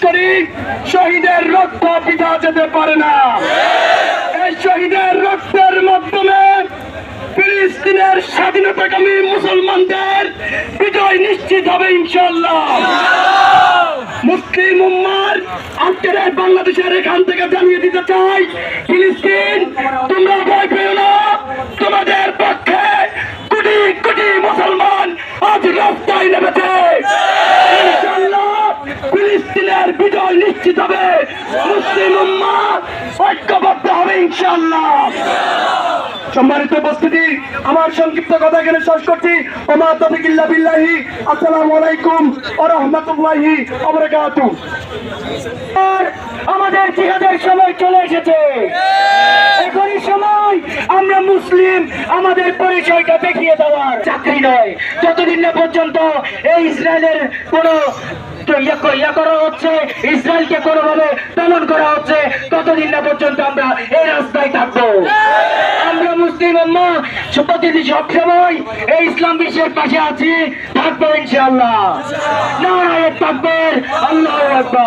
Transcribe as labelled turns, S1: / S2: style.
S1: করি, শহীদের রক্ত পিতা যেতে পারে না। এই শহীদের রক্তের মাধ্যমে ফিলিস্তিনের স্বাধীনতাকামী মুসলমানদের বিজয় নিশ্চিত হবে ইনশাআল্লাহ। মুসলিম উম্মার আজকের বাংলাদেশের এখান থেকে জানিয়ে দিতে চাই, ফিলিস্তিন তোমরা ভয় পেও না, তোমাদের পক্ষে কোটি কোটি মুসলমান আজ রাস্তায় নেমেছে। ইনশাআল্লাহ ফিলিস্তিনের বিজয় নিশ্চিত হবে, মুসলিম উম্মাহ ঐক্যবদ্ধ হবে ইনশাআল্লাহ। সম্মানিত উপস্থিতি, আমার সংক্ষিপ্ত কথা এখানে শেষ করছি। ওমা তৌফিক ইল্লা বিল্লাহি। আসসালামু আলাইকুম ওয়া রাহমাতুল্লাহি ওয়া বারাকাতুহু। আর আমাদের জিহাদের সময় চলে এসেছে। এখনই সময় আমরা মুসলিম আমাদের পরিচয়টা দেখিয়ে দেওয়ার। চাকরি নয়, যতদিন না পর্যন্ত এই ইসরায়েলের কোনো ইয়া করা হচ্ছে, ইসরায়েলকে কোনোভাবে দমন করা হচ্ছে, ততদিন না পর্যন্ত আমরা এই রাস্তায় থাকবো। আমরা মুসলিম উম্মাহ প্রতিদিন সবসময় এই ইসলাম বিশ্বের পাশে আছি, থাকবো ইনশাআল্লাহ। নারায়ে তাকবীর, আল্লাহু আকবার।